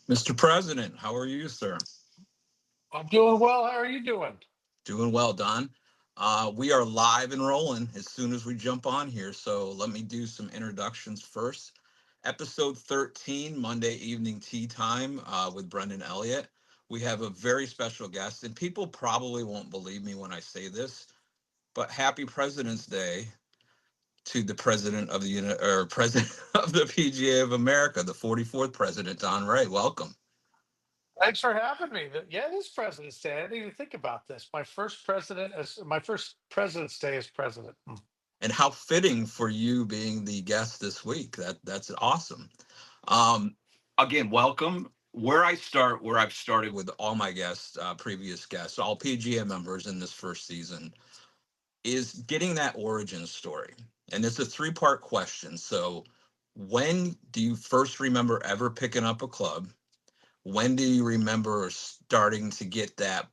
Mr. President, how are you, sir? I'm doing well. How are you doing? Doing well, Don. We are live and rolling as soon as we jump on here. So let me do some introductions first. Episode 13, Monday evening tea time with Brendon Elliott. We have a very special guest, and people probably won't believe me when I say this, but happy President's Day to the president of the president of the PGA of America, the 44th president, Don Ray. Welcome. Thanks for having me. Yeah, it is President's Day. I didn't even think about this. My first President's Day as president. And how fitting for you being the guest this week. That's awesome. Um, Again, welcome. Where I've started with all my guests, previous guests, all PGA members in this first season, is getting that origin story. And it's a three-part question. So, when do you first remember ever picking up a club? When do you remember starting to get that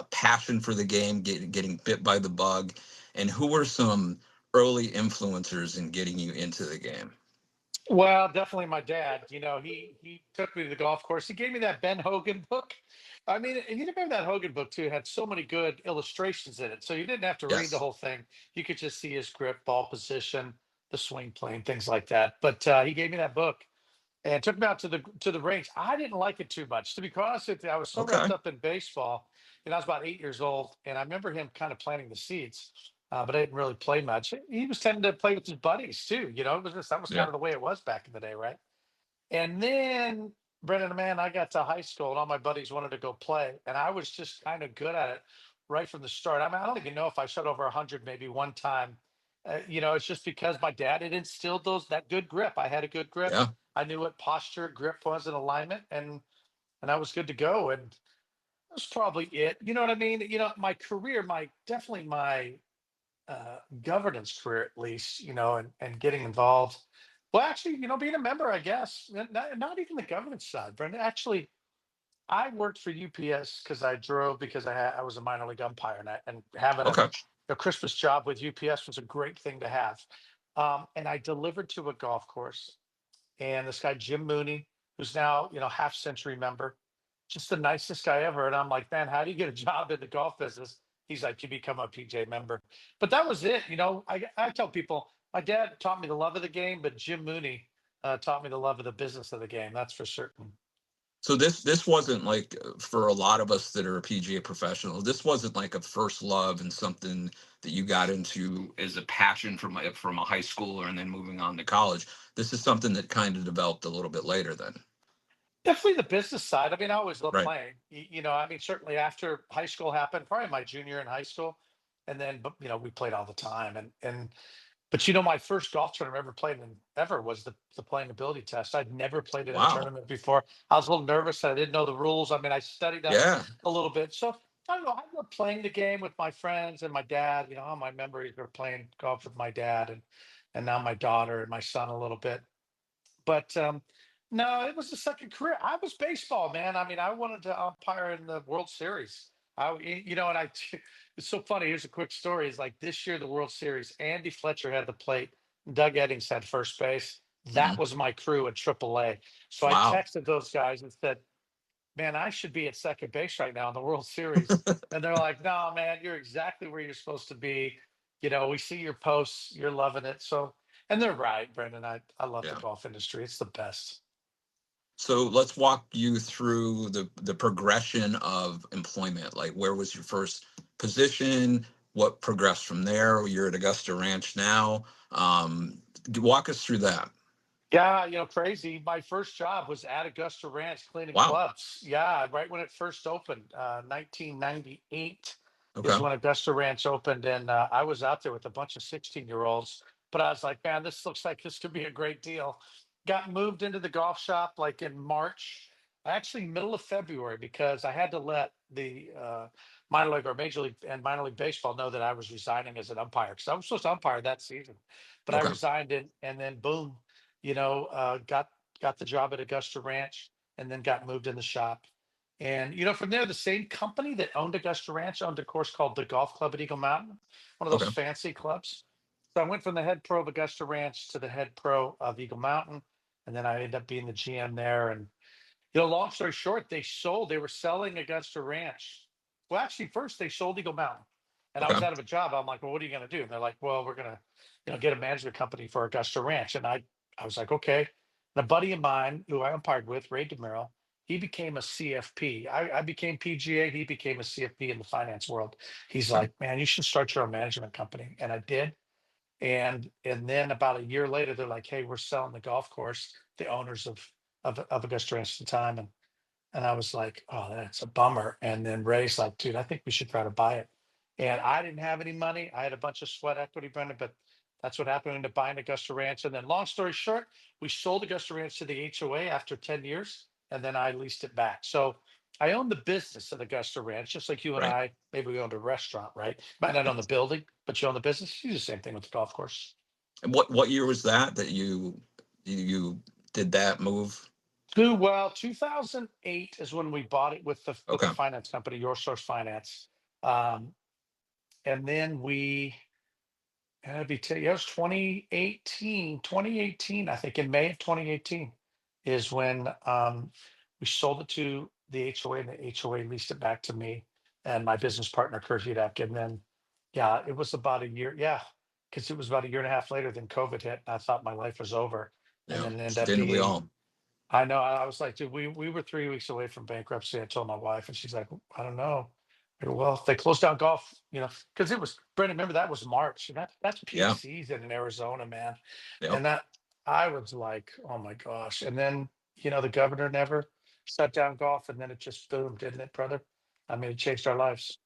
passion for the game, getting bit by the bug, and who were some early influencers in getting you into the game? Well, definitely my dad. He took me to the golf course. He gave me that Ben Hogan book. I mean, and you remember that Hogan book too? It had so many good illustrations in it, so you didn't have to read the Yes. whole thing. You could just see his grip, ball position, the swing plane, things like that. But he gave me that book and took me out to the range. I didn't like it too much, to be honest with you. I was so wrapped Okay. up in baseball, and I was about 8 years old, and I remember him kind of planting the seeds, but I didn't really play much. He was tending to play with his buddies too. It was just that was Yeah. kind of the way it was back in the day, right? And then Brendan, man, I got to high school, and all my buddies wanted to go play, and I was just kind of good at it right from the start. I mean, I don't even know if I shot over 100 maybe one time. It's just because my dad had instilled that good grip. I had a good grip. Yeah. I knew what posture, grip was, and alignment, and I was good to go. And that's probably it. You know what I mean? My career, my definitely my governance career, at least, and getting involved. Well, actually, being a member, I guess, not even the governance side, Brenda. Actually, I worked for UPS because I drove because I was a minor league umpire, and having Okay. a Christmas job with UPS was a great thing to have. And I delivered to a golf course, and this guy Jim Mooney, who's now half century member, just the nicest guy ever. And I'm like, man, how do you get a job in the golf business? He's like, you become a PJ member. But that was it. I tell people my dad taught me the love of the game, but Jim Mooney taught me the love of the business of the game. That's for certain. So this wasn't like, for a lot of us that are PGA professionals, this wasn't like a first love and something that you got into as a passion from a high schooler and then moving on to college. This is something that kind of developed a little bit later then. Definitely the business side. I mean, I always loved Right. playing. I mean, certainly after high school happened, probably my junior in high school, and then, but we played all the time. But my first golf tournament I ever played in ever was the playing ability test. I'd never played in a Wow. tournament before. I was a little nervous. I didn't know the rules. I mean, I studied up Yeah. a little bit. So I don't know. I love playing the game with my friends and my dad. All my memories were playing golf with my dad and now my daughter and my son a little bit. But no, it was the second career. I was baseball, man. I mean, I wanted to umpire in the World Series. And it's so funny. Here's a quick story. It's like this year, the World Series, Andy Fletcher had the plate, Doug Eddings had first base. Hmm. That was my crew at AAA. So I Wow. texted those guys and said, man, I should be at second base right now in the World Series. And they're like, no, man, you're exactly where you're supposed to be. We see your posts, you're loving it. So, and they're right, Brendan. I love the Yeah. golf industry. It's the best. So let's walk you through the progression of employment. Like, where was your first position? What progressed from there? You're at Augusta Ranch now. Walk us through that. Yeah, crazy. My first job was at Augusta Ranch cleaning Wow. clubs. Yeah, right when it first opened, 1998 is Okay. when Augusta Ranch opened, and I was out there with a bunch of 16-year-olds. But I was like, man, this looks like this could be a great deal. Got moved into the golf shop like in March, actually middle of February, because I had to let the minor league or major league and minor league baseball know that I was resigning as an umpire because I was supposed to umpire that season, but I Okay. resigned it, and then boom, got the job at Augusta Ranch, and then got moved in the shop. And from there, the same company that owned Augusta Ranch owned a course called the Golf Club at Eagle Mountain, one of those Okay. fancy clubs. So I went from the head pro of Augusta Ranch to the head pro of Eagle Mountain, and then I ended up being the GM there. And Long story short, they were selling Augusta Ranch. Well, actually, first they sold Eagle Mountain, and I was Okay. out of a job. I'm like, well, what are you going to do? And they're like, well, we're going to, get a management company for Augusta Ranch. And I was like, okay. And a buddy of mine who I umpired with, Ray DeMiro, he became a CFP. I became PGA. He became a CFP in the finance world. He's Okay. like, man, you should start your own management company. And I did. And then about a year later, they're like, hey, we're selling the golf course, the owners of Augusta Ranch at the time. And I was like, oh, that's a bummer. And then Ray's like, dude, I think we should try to buy it. And I didn't have any money. I had a bunch of sweat equity, Brendon, but that's what happened to buying Augusta Ranch. And then long story short, we sold Augusta Ranch to the HOA after 10 years, and then I leased it back. So I own the business of Augusta Ranch, just like you and Right. I, maybe we owned a restaurant, right? Might not own the building, but you own the business. You do the same thing with the golf course. And what year was that you did that move? 2008 is when we bought it with the Okay. finance company, Your Source Finance. Um, and then it was 2018, I think in May of 2018 is when we sold it to the HOA, and the HOA leased it back to me and my business partner, Kurt Hudak. And then, yeah, it was about a year. Yeah. Because it was about a year and a half later than COVID hit. And I thought my life was over. And Yeah. then it ended up Didn't we being, all? I know. I was like, dude, we were 3 weeks away from bankruptcy. I told my wife, and she's like, I don't know. I go, well, if they closed down golf, because it was Brandon. Remember that was March, and that's peak Yeah. season in Arizona, man. Yep. And that I was like, oh my gosh. And then the governor never shut down golf, and then it just boomed, didn't it, brother? I mean, it changed our lives.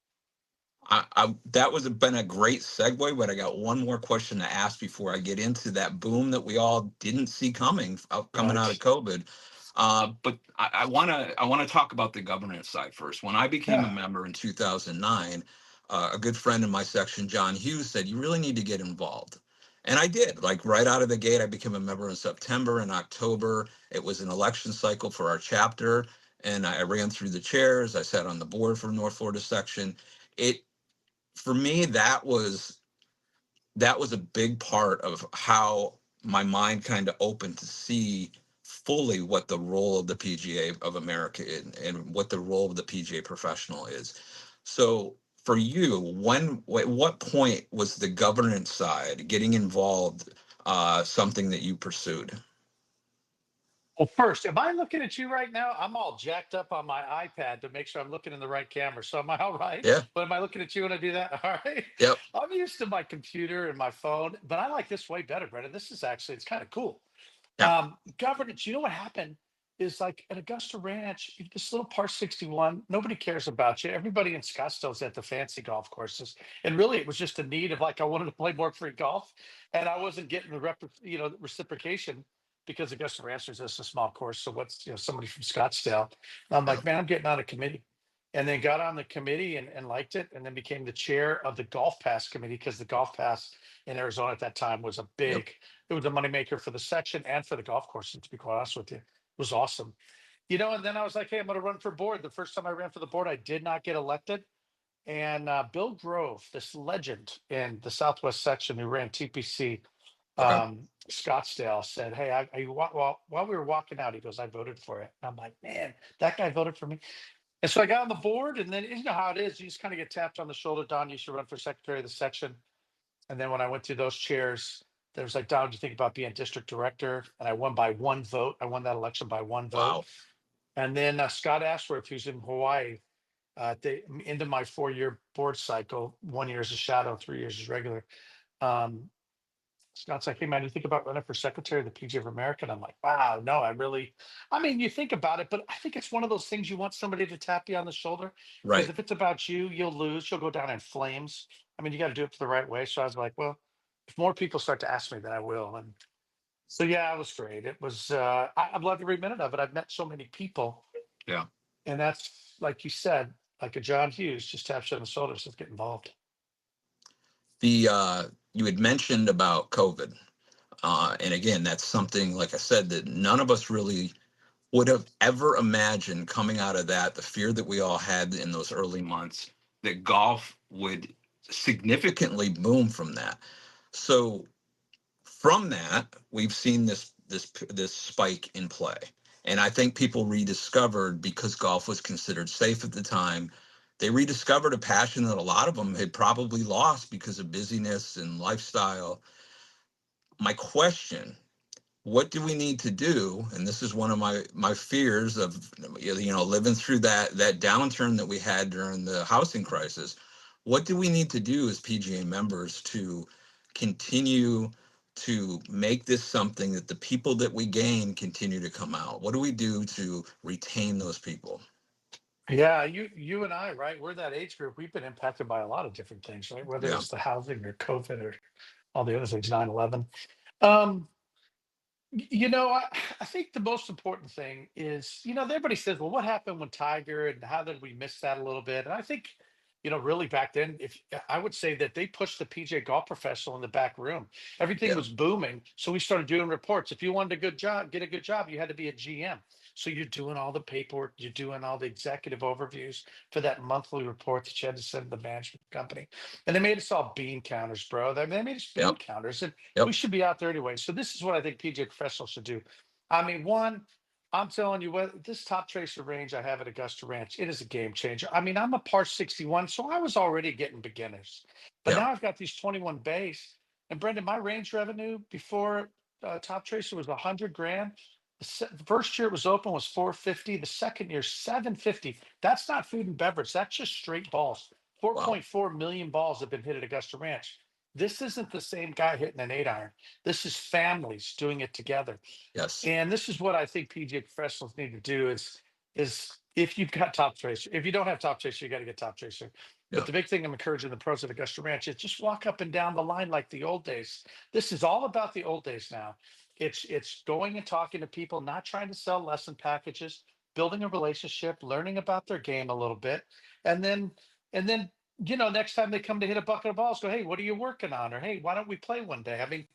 That was been a great segue, but I got one more question to ask before I get into that boom that we all didn't see coming out of Right. COVID. But I want to talk about the governance side first. When I became a Yeah. member in 2009, a good friend in my section, John Hughes, said you really need to get involved, and I did. Like right out of the gate, I became a member in September and October. It was an election cycle for our chapter, and I ran through the chairs. I sat on the board for North Florida section. It For me, that was a big part of how my mind kind of opened to see fully what the role of the PGA of America is and what the role of the PGA professional is. So for you, at what point was the governance side getting involved something that you pursued? Well, first, am I looking at you right now? I'm all jacked up on my iPad to make sure I'm looking in the right camera. So am I all right? Yeah. But am I looking at you when I do that? All right. Yep. I'm used to my computer and my phone, but I like this way better, Brendan. This is actually it's kind of cool. Yeah. Governance, you know what happened is like at Augusta Ranch, this little par 61, nobody cares about you. Everybody in Scottsdale's at the fancy golf courses. And really it was just a need of like I wanted to play more free golf and I wasn't getting reciprocation because Augusta Ranch is just a small course. So what's somebody from Scottsdale? And I'm Yeah. like, man, I'm getting on a committee. And then got on the committee and liked it, and then became the chair of the Golf Pass committee because the Golf Pass in Arizona at that time was Yep. it was a moneymaker for the section and for the golf course. And to be quite honest with you, it was awesome. And then I was like, hey, I'm going to run for board. The first time I ran for the board, I did not get elected. And Bill Grove, this legend in the Southwest section who ran TPC Okay. Scottsdale, said, hey, while we were walking out, he goes, I voted for it. And I'm like, man, that guy voted for me. And so I got on the board, and then you know how it is. You just kind of get tapped on the shoulder. Don, you should run for secretary of the section. And then when I went through those chairs, there was like, Don, do you think about being district director? And I won by one vote. I won that election by one vote. Wow. And then Scott Ashworth, who's in Hawaii, at the end of my 4-year board cycle, 1 year as a shadow, 3 years as regular. Um, Scott's like, hey man, you think about running for secretary of the PGA of America? And I'm like, wow, no, I mean, you think about it, but I think it's one of those things you want somebody to tap you on the shoulder. Because Right. if it's about you, you'll lose, you'll go down in flames. I mean, you got to do it the right way. So I was like, well, if more people start to ask me, then I will. And so, yeah, it was great. It was, I've loved every minute of it. I've met so many people. Yeah. And that's, like you said, like a John Hughes just taps you on the shoulder, says, get involved. The You had mentioned about COVID. And again, that's something, like I said, that none of us really would have ever imagined coming out of that, the fear that we all had in those early months, that golf would significantly boom from that. So from that, we've seen this spike in play. And I think people rediscovered, because golf was considered safe at the time, they rediscovered a passion that a lot of them had probably lost because of busyness and lifestyle. My question, what do we need to do? And this is one of my fears of, living through that downturn that we had during the housing crisis. What do we need to do as PGA members to continue to make this something that the people that we gain continue to come out? What do we do to retain those people? Yeah, you and I, right? We're that age group. We've been impacted by a lot of different things, right? Whether Yeah, it's the housing or COVID or all the other things, 9/11. Um, I think the most important thing is, everybody says, well, what happened when Tiger and how did we miss that a little bit? And I think, really back then, if I would say that they pushed the PJ Golf Professional in the back room, everything yeah, was booming. So we started doing reports. If you wanted a good job, get a good job, you had to be a GM. So you're doing all the paperwork, you're doing all the executive overviews for that monthly report that you had to send to the management company. And they made us all bean counters, bro. They made us bean yep, counters. And we yep, should be out there anyway. So this is what I think PGA Professional should do. I mean, one, I'm telling you what, this top tracer range I have at Augusta Ranch, it is a game changer. I mean, I'm a par 61, so I was already getting beginners, but yep. now I've got these 21 bays. And Brendan, my range revenue before top tracer was 100 grand. The first year it was open was 450. The second year 750. That's not food and beverage. That's just straight balls. Wow. 4.4 million balls have been hit at Augusta Ranch. This isn't the same guy hitting an 8 iron. This is families doing it together. Yes. And this is what I think PGA professionals need to do is if you've got top tracer, if you don't have top tracer, you got to get top tracer. But Yeah. the big thing I'm encouraging the pros at Augusta Ranch is just walk up and down the line like the old days. This is all about the old days now. It's going and talking to people, not trying to sell lesson packages, building a relationship, learning about their game a little bit, and then next time they come to hit a bucket of balls, go, hey, what are you working on? Or hey, why don't we play one day? I mean,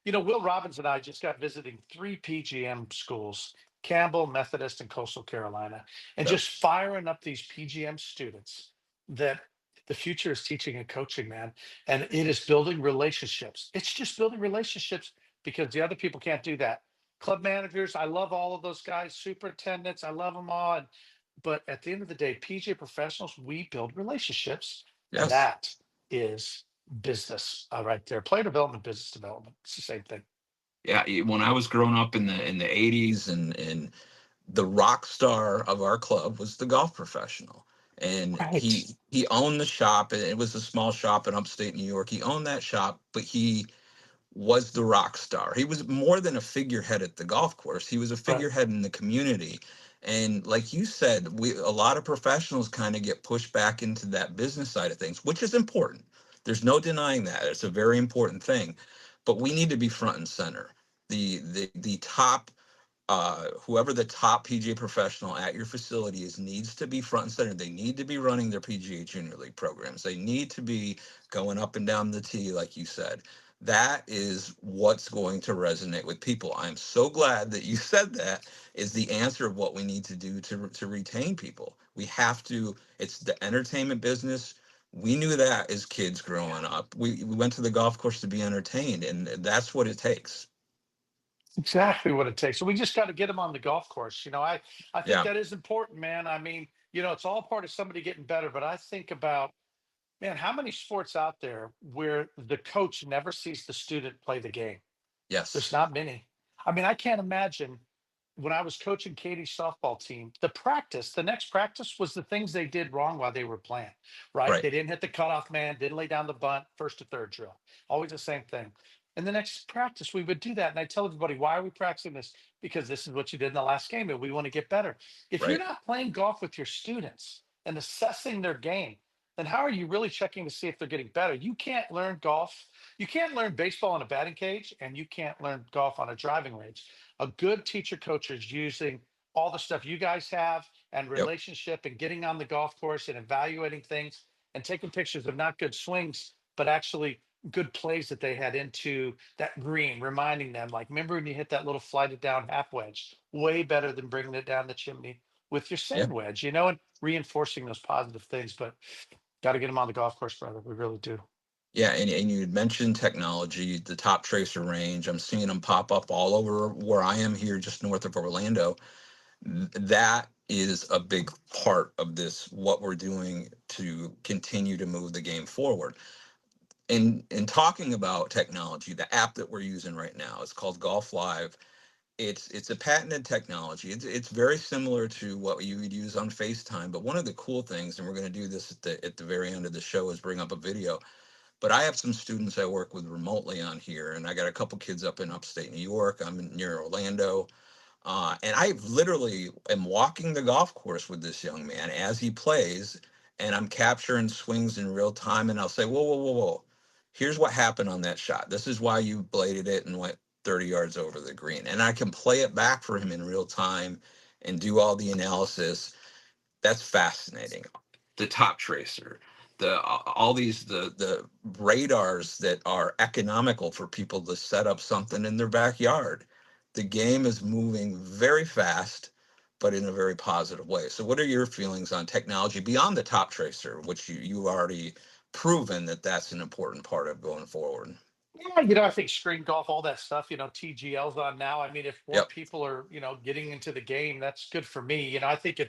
Will Robbins and I just got visiting three PGM schools, Campbell, Methodist, and Coastal Carolina, and Yep. just firing up these PGM students that the future is teaching and coaching, man. And it is building relationships. It's just building relationships because the other people can't do that. Club managers, I love all of those guys, superintendents, I love them all. But at the end of the day, PGA professionals, we build relationships, and Yes. that is business right there. Player development, business development. It's the same thing. Yeah. When I was growing up in the 80s, and the rock star of our club was the golf professional. And Right. he owned the shop, and it was a small shop in upstate New York. He owned that shop, but he was the rock star. He was more than a figurehead at the golf course. He was a Right. figurehead in the community. And like you said, a lot of professionals kind of get pushed back into that business side of things, which is important. There's no denying that. It's a very important thing. But we need to be front and center. The top whoever the top PGA professional at your facility is needs to be front and center. They need to be running their PGA Junior League programs. They need to be going up and down the tee, like you said. That is what's going to resonate with people. I'm so glad that you said that is the answer of what we need to do to retain people. We have to, it's the entertainment business. We knew that as kids growing up. We went to the golf course to be entertained, and that's what it takes. Exactly what it takes. So we just got to get them on the golf course. I think Yeah. that is important, man. I mean, it's all part of somebody getting better. But I think about, man, how many sports out there where the coach never sees the student play the game? There's Yes. not many. I mean, I can't imagine when I was coaching Katie's softball team, the next practice was the things they did wrong while they were playing, right? Right. They didn't hit the cutoff man, didn't lay down the bunt, first to third drill, always the same thing. And the next practice, we would do that. And I tell everybody, why are we practicing this? Because this is what you did in the last game, and we want to get better. If you're Right. not playing golf with your students and assessing their game, then how are you really checking to see if they're getting better? You can't learn golf. You can't learn baseball in a batting cage, and you can't learn golf on a driving range. A good teacher coach is using all the stuff you guys have and Yep. relationship and getting on the golf course and evaluating things and taking pictures of not good swings, but actually good plays that they had into that green, reminding them, like, remember when you hit that little flighted down half wedge? Way better than bringing it down the chimney with your Yeah. sand wedge, and reinforcing those positive things. But got to get them on the golf course, brother. We really do. Yeah, and you had mentioned technology, the top tracer range. I'm seeing them pop up all over where I am here, just north of Orlando. That is a big part of this, what we're doing to continue to move the game forward. In talking about technology, the app that we're using right now is called Golf Live. It's a patented technology. It's very similar to what you would use on FaceTime. But one of the cool things, and we're going to do this at the very end of the show, is bring up a video. But I have some students I work with remotely on here, and I got a couple kids up in upstate New York. I'm near Orlando. And I literally am walking the golf course with this young man as he plays, and I'm capturing swings in real time. And I'll say, whoa, whoa, whoa, whoa. Here's what happened on that shot. This is why you bladed it and went 30 yards over the green. And I can play it back for him in real time and do all the analysis. That's fascinating. The top tracer, the all these the radars that are economical for people to set up something in their backyard. The game is moving very fast, but in a very positive way. So what are your feelings on technology beyond the top tracer, which you already proven that that's an important part of going forward? Yeah, I think screen golf, all that stuff, TGL's on now. I mean, if more Yep. people are, getting into the game, that's good for me. I think you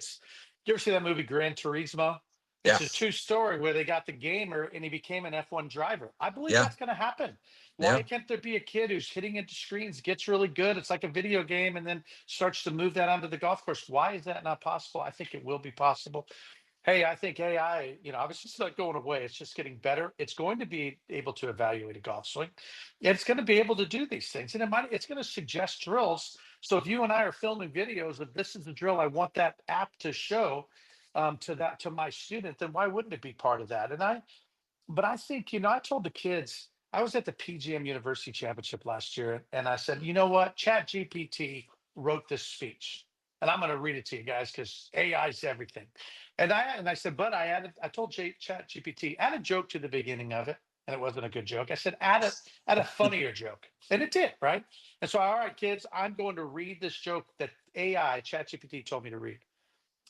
ever see that movie Gran Turismo? It's a Yes. true story where they got the gamer and he became an F1 driver. I believe Yeah. that's going to happen. Why Yeah. can't there be a kid who's hitting into screens, gets really good? It's like a video game and then starts to move that onto the golf course. Why is that not possible? I think it will be possible. Hey, I think AI, obviously it's not going away. It's just getting better. It's going to be able to evaluate a golf swing. It's going to be able to do these things. And it's going to suggest drills. So if you and I are filming videos of this is the drill I want that app to show to my student, then why wouldn't it be part of that? But I think, I told the kids, I was at the PGM University Championship last year, and I said, you know what? Chat GPT wrote this speech. And I'm going to read it to you guys because AI is everything. And I said, but I told Chat GPT, add a joke to the beginning of it. And it wasn't a good joke. I said, add a funnier joke. And it did, right? And so, all right, kids, I'm going to read this joke that AI, Chat GPT, told me to read.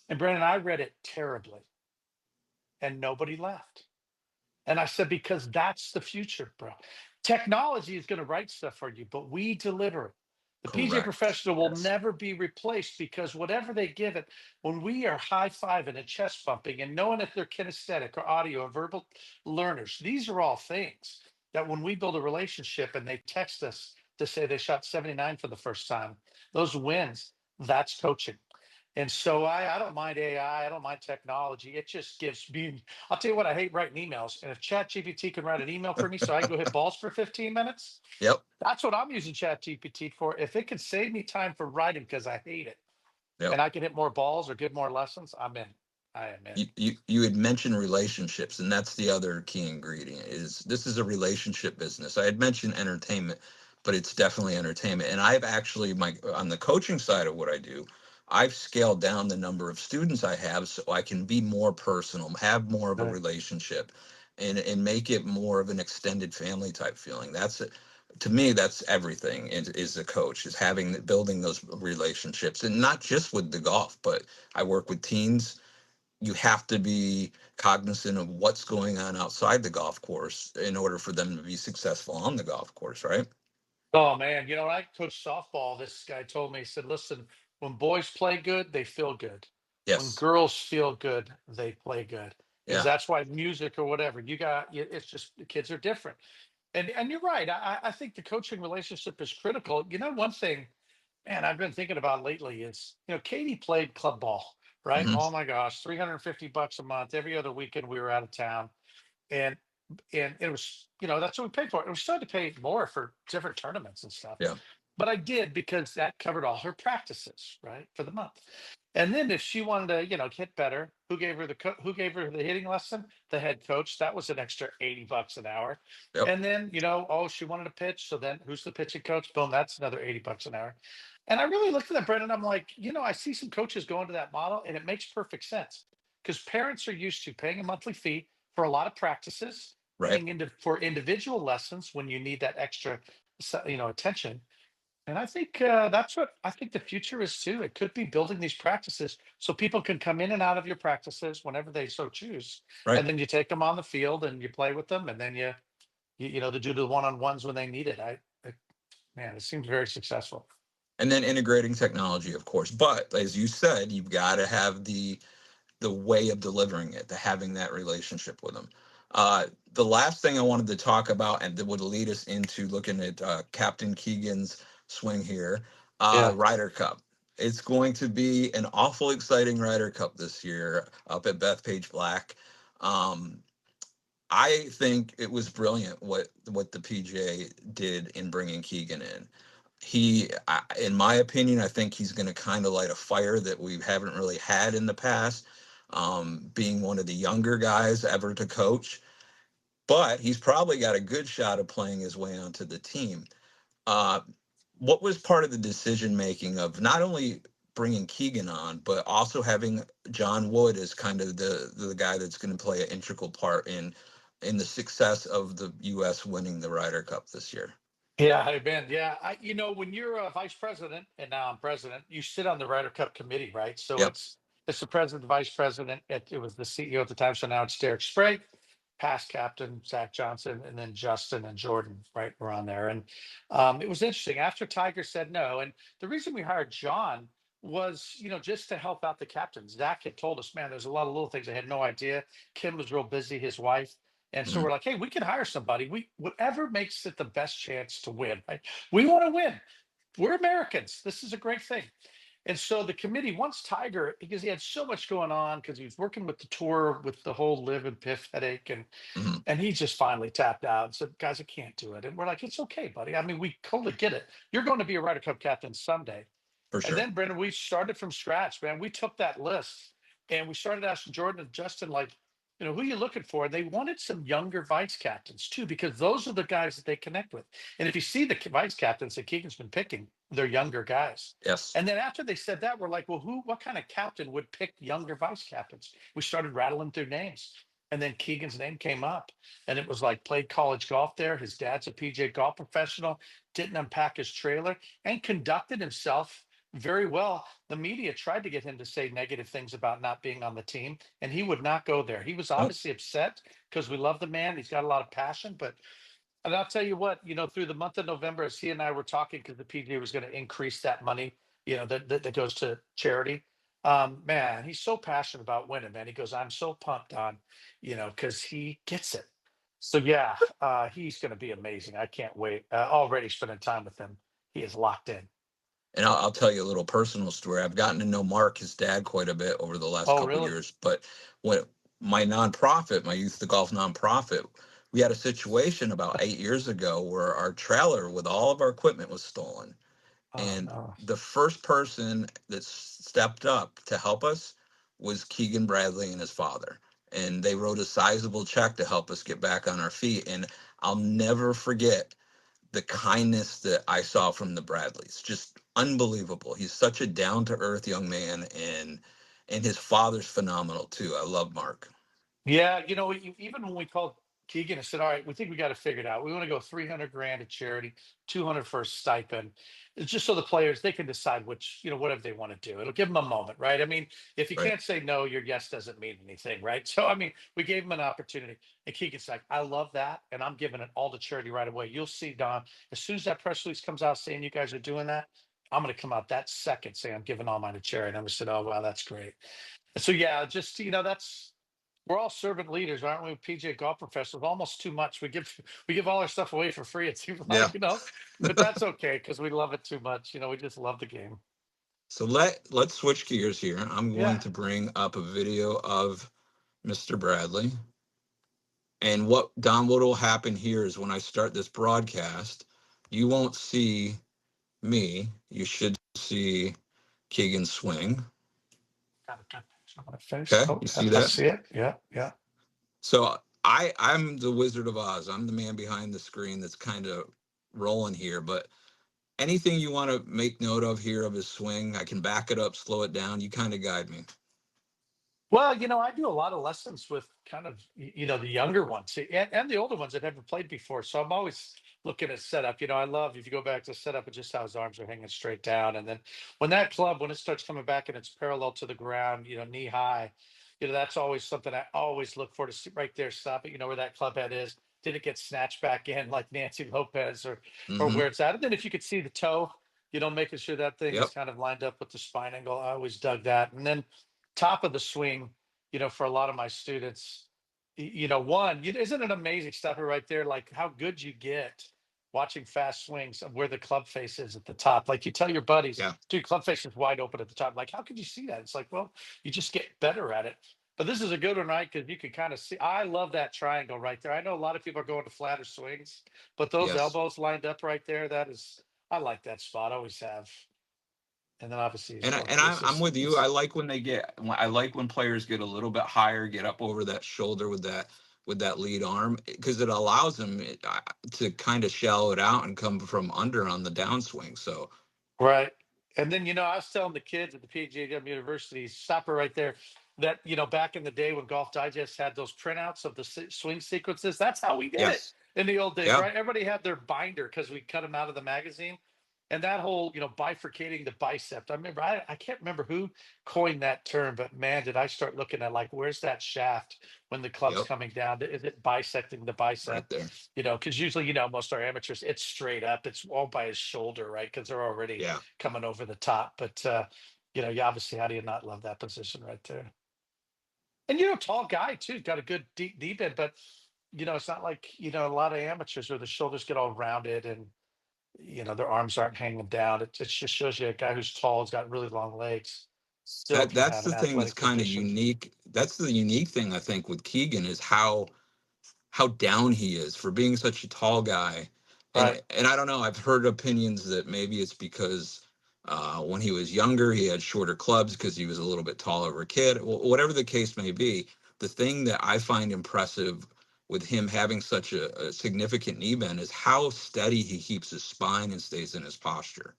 And Brandon, I read it terribly, and nobody laughed. And I said, because that's the future, bro. Technology is going to write stuff for you, but we deliver it. The PGA Correct. Professional will Yes. never be replaced because whatever they give it, when we are high fiving and chest bumping and knowing if they're kinesthetic or audio or verbal learners, these are all things that when we build a relationship and they text us to say they shot 79 for the first time, those wins, that's coaching. And so I don't mind AI. I don't mind technology. It just gives me, I'll tell you what, I hate writing emails. And if Chat GPT can write an email for me so I can go hit balls for 15 minutes, Yep. that's what I'm using Chat GPT for. If it can save me time for writing because I hate it Yep. and I can hit more balls or get more lessons, I'm in. I am in. You had mentioned relationships, and that's the other key ingredient. Is this is a relationship business. I had mentioned entertainment, but it's definitely entertainment. And I've actually, my on the coaching side of what I do, I've scaled down the number of students I have so I can be more personal, have more of a Right. relationship, and make it more of an extended family type feeling. That's it. To me, that's everything. Is a coach, is having building those relationships, and not just with the golf, but I work with teens. You have to be cognizant of what's going on outside the golf course in order for them to be successful on the golf course, right? Oh man, when I coached softball, this guy told me, he said, listen, when boys play good, they feel good. When Yes. girls feel good, they play good. Because Yeah. that's why music or whatever, it's just the kids are different. And you're right. I think the coaching relationship is critical. One thing, man, I've been thinking about lately is, Katie played club ball, right? Hmm. Oh my gosh, $350 a month. Every other weekend we were out of town. And it was, that's what we paid for. It was starting to pay more for different tournaments and stuff. Yeah. But I did because that covered all her practices, right, for the month. And then if she wanted to, hit better, who gave her the hitting lesson? The head coach. That was an extra $80 an hour. Yep. And then, oh, she wanted to pitch. So then who's the pitching coach? Boom, that's another $80 an hour. And I really looked at that, Brendan. I'm like, I see some coaches going to that model, and it makes perfect sense because parents are used to paying a monthly fee for a lot of practices, Right. paying into for individual lessons when you need that extra, attention. And I think that's what I think the future is too. It could be building these practices so people can come in and out of your practices whenever they so choose, Right. and then you take them on the field and you play with them, and then you know to do the one-on-ones when they need it. Man, it seems very successful. And then integrating technology, of course. But as you said, you've got to have the way of delivering it, to having that relationship with them. The last thing I wanted to talk about, and that would lead us into looking at Captain Keegan's swing here, Yeah. Ryder Cup. It's going to be an awful exciting Ryder Cup this year up at Bethpage Black. Um, I think it was brilliant what the PGA did in bringing Keegan in. In my opinion, I think he's going to kind of light a fire that we haven't really had in the past. Being one of the younger guys ever to coach, but he's probably got a good shot of playing his way onto the team. Uh, what was part of the decision making of not only bringing Keegan on, but also having John Wood as kind of the guy that's going to play an integral part in the success of the U.S. winning the Ryder Cup this year? Yeah, hey Ben. Yeah, when you're a vice president and now I'm president, you sit on the Ryder Cup committee, right? So Yep. it's the president, the vice president. It was the CEO at the time, so now it's Derek Sprague, past captain Zach Johnson, and then Justin and Jordan, right? Were on there, and it was interesting. After Tiger said no, and the reason we hired John was, just to help out the captains. Zach had told us, man, there's a lot of little things I had no idea. Kim was real busy, his wife. And so Mhm. we're like, hey, we can hire somebody. We whatever makes it the best chance to win. Right? We want to win. We're Americans. This is a great thing. And so the committee, once Tiger, because he had so much going on, because he was working with the tour with the whole live and piff headache, Mhm. and he just finally tapped out and said, guys, I can't do it. And we're like, it's okay, buddy. I mean, we totally get it. You're going to be a Ryder Cup captain someday. For And sure. then, Brendan, we started from scratch, man. We took that list and we started asking Jordan and Justin, like, who are you looking for? And they wanted some younger vice captains too, because those are the guys that they connect with. And if you see the vice captains that Keegan's been picking, they're younger guys. Yes. And then after they said that, we're like, well, what kind of captain would pick younger vice captains? We started rattling through names. And then Keegan's name came up. And it was like, played college golf there. His dad's a PGA golf professional, didn't unpack his trailer, and conducted himself very well. The media tried to get him to say negative things about not being on the team, and he would not go there. He was Nope. obviously upset because we love the man. He's got a lot of passion, but and I'll tell you what, through the month of November, as he and I were talking, because the PGA was going to increase that money, that goes to charity. Man, he's so passionate about winning, man. He goes, I'm so pumped on, because he gets it. So yeah, he's going to be amazing. I can't wait. Already spending time with him, he is locked in. And I'll tell you a little personal story. I've gotten to know Mark, his dad, quite a bit over the last Oh, couple of really? years. But when my nonprofit, my youth to golf nonprofit, we had a situation about 8 years ago where our trailer with all of our equipment was stolen. Oh And no. the first person that stepped up to help us was Keegan Bradley and his father. And they wrote a sizable check to help us get back on our feet. And I'll never forget the kindness that I saw from the Bradleys. Just unbelievable. He's such a down to earth young man, and his father's phenomenal too. I love Mark. Yeah, even when we called Keegan and said, "All right, we think we got to figure it out. We want to go 300 grand to charity, 200 for a stipend." It's just so the players they can decide which, whatever they want to do. It'll give them a moment, right? I mean, if you Right. can't say no, your yes doesn't mean anything, right? So, I mean, we gave him an opportunity, and Keegan's like, "I love that, and I'm giving it all to charity right away." You'll see, Don, as soon as that press release comes out saying you guys are doing that, I'm going to come out that second saying I'm giving all mine to charity. And I'm going to say, "Oh, wow, that's great." So yeah, just that's we're all servant leaders, aren't we? PGA golf professionals, almost too much. We give all our stuff away for free. It seems Yeah. like, but that's okay because we love it too much. We just love the game. So let's switch gears here. I'm going Yeah. to bring up a video of Mr. Bradley. And what will happen here is when I start this broadcast, you won't see me. You should see Keegan swing. Got a good picture of my face. Okay, Oh, you yep, see I that? see it. Yeah, yeah. So I'm the Wizard of Oz. I'm the man behind the screen that's kind of rolling here. But anything you want to make note of here of his swing, I can back it up, slow it down. You kind of guide me. Well, I do a lot of lessons with kind of, the younger ones and the older ones that haven't played before. So I'm always looking at setup. I love if you go back to setup and just how his arms are hanging straight down. And then when it starts coming back and it's parallel to the ground, knee high, that's always something I always look for to see right there, stop it, where that club head is. Did it get snatched back in like Nancy Lopez or Hmm. where it's at? And then if you could see the toe. making sure that thing is Yep. kind of lined up with the spine angle. I always dug that. And then top of the swing, for a lot of my students, one, isn't it amazing stuff right there? Like how good you get watching fast swings of where the club face is at the top. Like you tell your buddies, Yeah. dude, club face is wide open at the top. Like, how could you see that? It's like, well, you just get better at it. But this is a good one, right? Because you can kind of see. I love that triangle right there. I know a lot of people are going to flatter swings, but those Yes. elbows lined up right there, that is, I like that spot. I always have. And then obviously you stroke. It's I'm just, with you. it's I like when players get a little bit higher, get up over that shoulder with that lead arm because it allows them to kind of shallow it out and come from under on the downswing. So right. And then, I was telling the kids at the PGA of University, stop it right there, that, back in the day when Golf Digest had those printouts of the swing sequences, that's how we did it yes, in the old days, yeah, right? Everybody had their binder because we cut them out of the magazine. And that whole, bifurcating the bicep. I remember, I can't remember who coined that term, but man, did I start looking at like, where's that shaft when the club's yep, coming down? Is it bisecting the bicep? right there. Because usually, most our amateurs, it's straight up, it's all by his shoulder, right? Because they're already Yeah. coming over the top. But you obviously, how do you not love that position right there? And tall guy too, got a good deep end, but it's not like a lot of amateurs where the shoulders get all rounded and their arms aren't hanging down. It just shows you a guy who's tall, has got really long legs, still can That's have an the thing that's athletic kind of position. unique. That's the unique thing I think with Keegan is how down he is for being such a tall guy. Right. And I don't know, I've heard opinions that maybe it's because when he was younger he had shorter clubs because he was a little bit taller of a kid. Whatever the case may be, the thing that I find impressive with him having such a significant knee bend is how steady he keeps his spine and stays in his posture.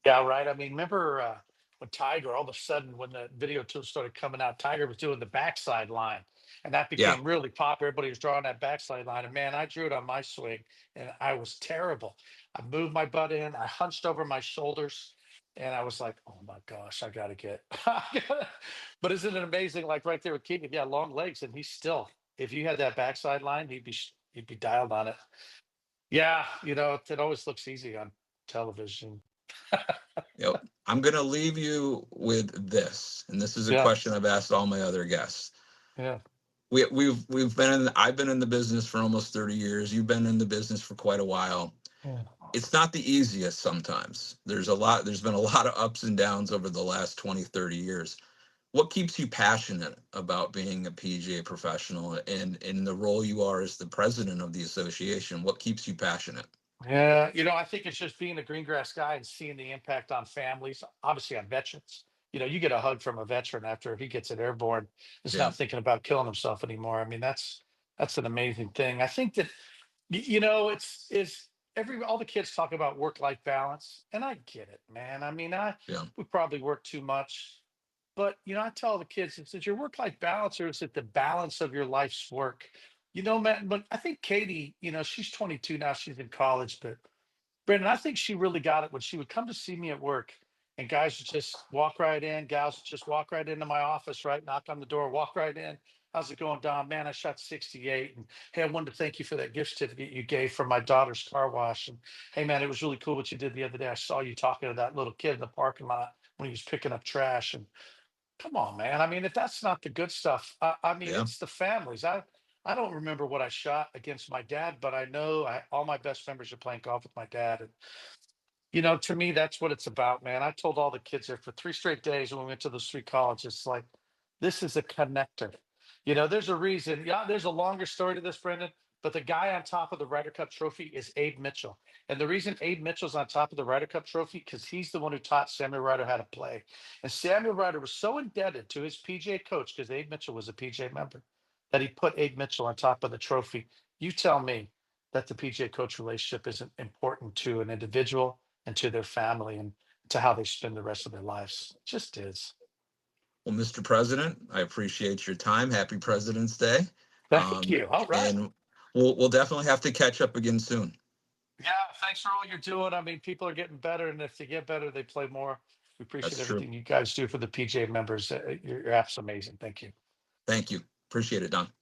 Yeah, right. I mean, remember when Tiger, all of a sudden, when the video tools started coming out, Tiger was doing the backside line, and that Yeah. became really popular. Everybody was drawing that backside line, and man, I drew it on my swing, and I was terrible. I moved my butt in, I hunched over my shoulders, and I was like, "Oh my gosh, I gotta get." But isn't it amazing? Like right there with Keegan, yeah, long legs, and he's still. If you had that backside line, he'd be dialed on it. Yeah, it always looks easy on television. Yep. I'm going to leave you with this, and this is a Yeah, question I've asked all my other guests. yeah. We've been in I've been in the business for almost 30 years. You've been in the business for quite a while. Yeah. It's not the easiest sometimes. There's been a lot of ups and downs over the last 20, 30 years. What keeps you passionate about being a PGA professional and in the role you are as the president of the association? What keeps you passionate? Yeah, I think it's just being a green grass guy and seeing the impact on families, obviously on veterans. You get a hug from a veteran after he gets it airborne. He's Yeah. not thinking about killing himself anymore. I mean, that's an amazing thing. I think that it's every all the kids talk about work life balance, and I get it, man. I mean, I Yeah. we probably work too much, but I tell the kids, is it your work life balance or is it the balance of your life's work? Man, but I think Katie, she's 22 now, she's in college, but Brandon, I think she really got it when she would come to see me at work and guys would just walk right in, gals would just walk right into my office, right? Knock on the door, walk right in. How's it going, Don? Man, I shot 68. And hey, I wanted to thank you for that gift certificate you gave for my daughter's car wash. And hey, man, it was really cool what you did the other day. I saw you talking to that little kid in the parking lot when he was picking up trash. And come on, man. I mean, if that's not the good stuff, I mean, Yeah. it's the families. I don't remember what I shot against my dad, but I know all my best memories are playing golf with my dad. And to me, that's what it's about, man. I told all the kids there for 3 straight days when we went to those three colleges, it's like, this is a connector. There's a reason. Yeah, there's a longer story to this, Brendan, but the guy on top of the Ryder Cup trophy is Abe Mitchell. And the reason Abe Mitchell's on top of the Ryder Cup trophy, because he's the one who taught Samuel Ryder how to play. And Samuel Ryder was so indebted to his PGA coach, because Abe Mitchell was a PGA member, that he put Abe Mitchell on top of the trophy. You tell me that the PGA coach relationship isn't important to an individual and to their family and to how they spend the rest of their lives. It just is. Well, Mr. President, I appreciate your time. Happy President's Day. Thank Um, you. All right. and we'll definitely have to catch up again soon. Yeah. Thanks for all you're doing. I mean, people are getting better, and if they get better, they play more. We That's appreciate true. everything you guys do for the PGA members. Your app's amazing. Thank you. Thank you. Appreciate it, Don.